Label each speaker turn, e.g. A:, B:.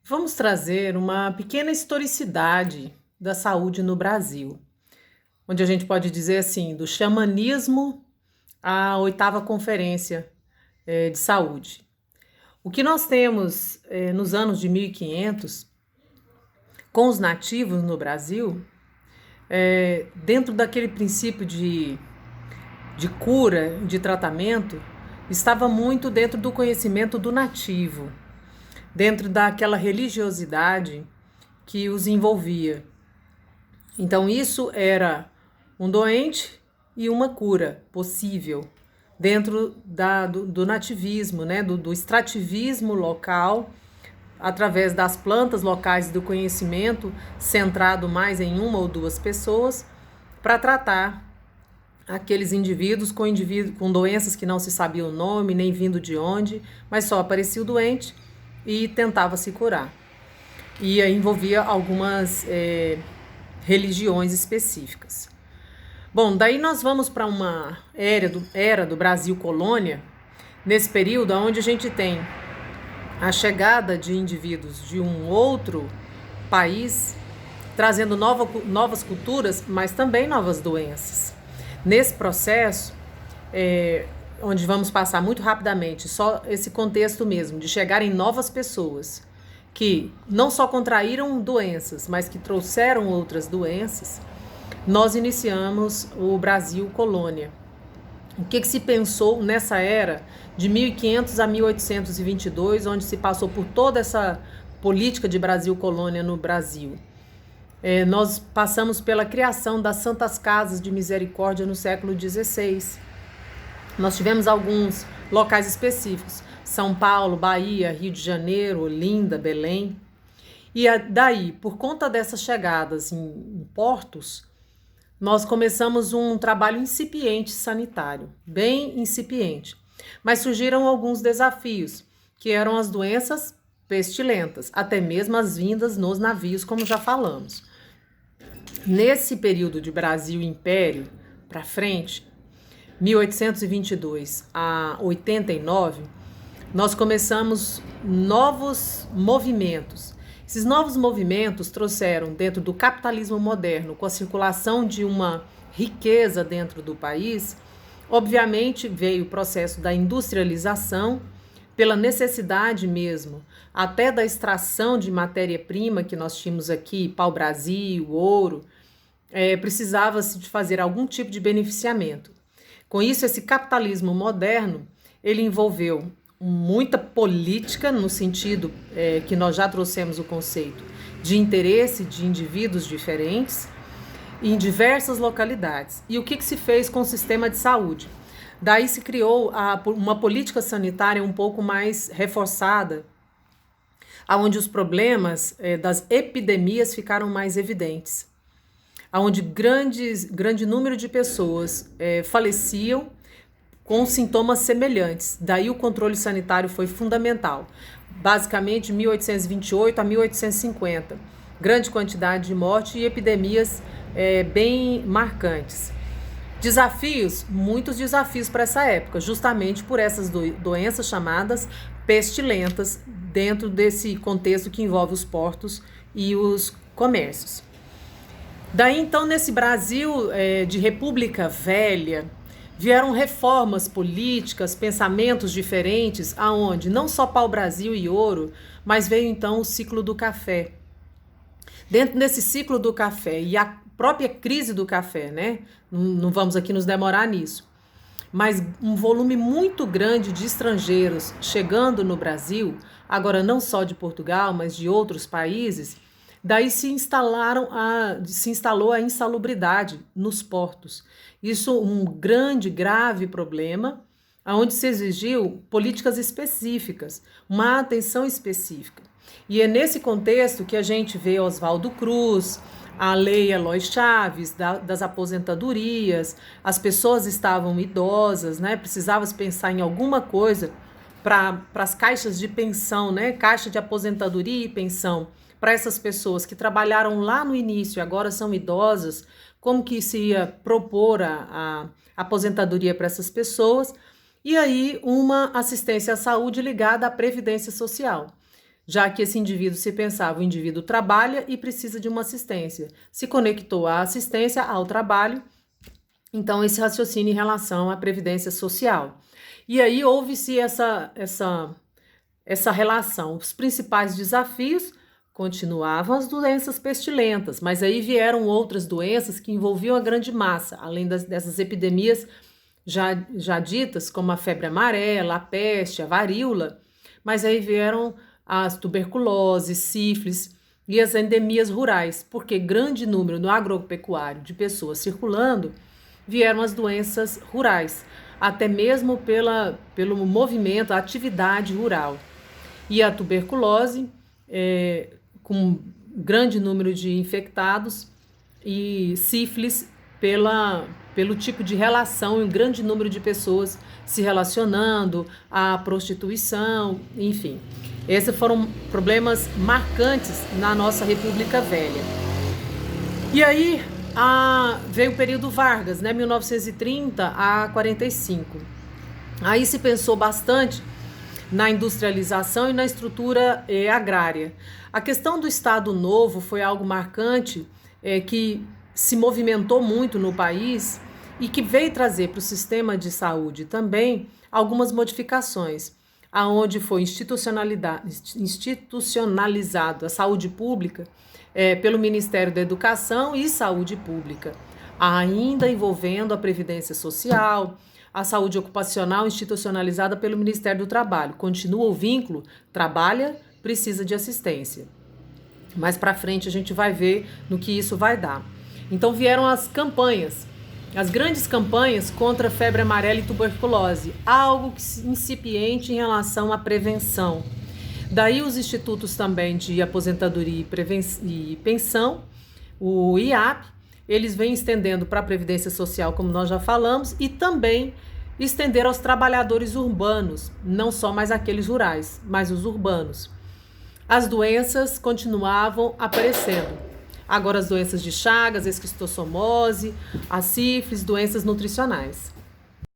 A: Vamos trazer uma pequena historicidade da saúde no Brasil, onde a gente pode dizer assim, do xamanismo à oitava conferência de saúde. O que nós temos nos anos de 1500 com os nativos no Brasil, dentro daquele princípio de cura, de tratamento, estava muito dentro do conhecimento do nativo, dentro daquela religiosidade que os envolvia. Então, isso era um doente e uma cura possível dentro do nativismo, né? do extrativismo local, através das plantas locais do conhecimento, centrado mais em uma ou duas pessoas, para tratar aqueles indivíduos com doenças que não se sabia o nome, nem vindo de onde, mas só aparecia o doente e tentava se curar. E aí envolvia algumas religiões específicas. Bom, daí nós vamos para uma era do Brasil colônia, nesse período onde a gente tem a chegada de indivíduos de um outro país, trazendo novas culturas, mas também novas doenças. Nesse processo, onde vamos passar muito rapidamente, só esse contexto mesmo, de chegarem novas pessoas que não só contraíram doenças, mas que trouxeram outras doenças, nós iniciamos o Brasil colônia. O que se pensou nessa era de 1500 a 1822, onde se passou por toda essa política de Brasil colônia no Brasil? Nós passamos pela criação das Santas Casas de Misericórdia no século XVI. Nós tivemos alguns locais específicos: São Paulo, Bahia, Rio de Janeiro, Olinda, Belém. E daí, por conta dessas chegadas em portos, nós começamos um trabalho incipiente sanitário, bem incipiente. Mas surgiram alguns desafios, que eram as doenças pestilentas, até mesmo as vindas nos navios, como já falamos. Nesse período de Brasil Império para frente, 1822 a 89, nós começamos novos movimentos. Esses novos movimentos trouxeram, dentro do capitalismo moderno, com a circulação de uma riqueza dentro do país, obviamente veio o processo da industrialização, pela necessidade mesmo, até da extração de matéria-prima que nós tínhamos aqui, pau-brasil, ouro, precisava-se de fazer algum tipo de beneficiamento. Com isso, esse capitalismo moderno, ele envolveu muita política, no sentido que nós já trouxemos o conceito de interesse de indivíduos diferentes em diversas localidades. E o que se fez com o sistema de saúde? Daí se criou uma política sanitária um pouco mais reforçada, onde os problemas das epidemias ficaram mais evidentes, onde grande número de pessoas faleciam com sintomas semelhantes. Daí o controle sanitário foi fundamental. Basicamente, de 1828 a 1850. Grande quantidade de morte e epidemias bem marcantes. Desafios, muitos desafios para essa época, justamente por essas doenças chamadas pestilentas, dentro desse contexto que envolve os portos e os comércios. Daí, então, nesse Brasil de República Velha, vieram reformas políticas, pensamentos diferentes, aonde não só pau-brasil e ouro, mas veio então o ciclo do café. Dentro desse ciclo do café e a própria crise do café, né? Não vamos aqui nos demorar nisso, mas um volume muito grande de estrangeiros chegando no Brasil, agora não só de Portugal, mas de outros países. Daí se instalou a insalubridade nos portos. Isso um grande, grave problema, onde se exigiu políticas específicas, uma atenção específica. E é nesse contexto que a gente vê Oswaldo Cruz, a lei Eloy Chaves, das aposentadorias, as pessoas estavam idosas, né? Precisava se pensar em alguma coisa para as caixas de pensão, né? Caixa de aposentadoria e pensão, para essas pessoas que trabalharam lá no início e agora são idosas, como que se ia propor a aposentadoria para essas pessoas, e aí uma assistência à saúde ligada à previdência social. já que esse indivíduo se pensava, o indivíduo trabalha e precisa de uma assistência. Se conectou a assistência ao trabalho, então esse raciocínio em relação à previdência social. E aí houve-se essa relação. Os principais desafios continuavam as doenças pestilentas, mas aí vieram outras doenças que envolviam a grande massa, além dessas epidemias já ditas, como a febre amarela, a peste, a varíola, mas aí vieram as tuberculose, sífilis e as endemias rurais, porque grande número no agropecuário de pessoas circulando, vieram as doenças rurais, até mesmo pelo movimento, a atividade rural. E a tuberculose, com grande número de infectados, e sífilis pelo tipo de relação e um grande número de pessoas se relacionando, a prostituição, enfim. Esses foram problemas marcantes na nossa República Velha. E aí veio o período Vargas, né, 1930 a 45. Aí se pensou bastante na industrialização e na estrutura agrária. A questão do Estado Novo foi algo marcante que se movimentou muito no país e que veio trazer para o sistema de saúde também algumas modificações, aonde foi institucionalizado a saúde pública pelo Ministério da Educação e Saúde Pública, ainda envolvendo a Previdência Social, a saúde ocupacional institucionalizada pelo Ministério do Trabalho. Continua o vínculo, trabalha, precisa de assistência. Mais para frente a gente vai ver no que isso vai dar. Então vieram as campanhas, as grandes campanhas contra a febre amarela e tuberculose, algo incipiente em relação à prevenção. Daí os institutos também de aposentadoria e pensão, o IAP, eles vêm estendendo para a Previdência Social, como nós já falamos, e também estender aos trabalhadores urbanos, não só mais aqueles rurais, mas os urbanos. As doenças continuavam aparecendo. Agora as doenças de Chagas, esquistossomose, a sífilis, doenças nutricionais.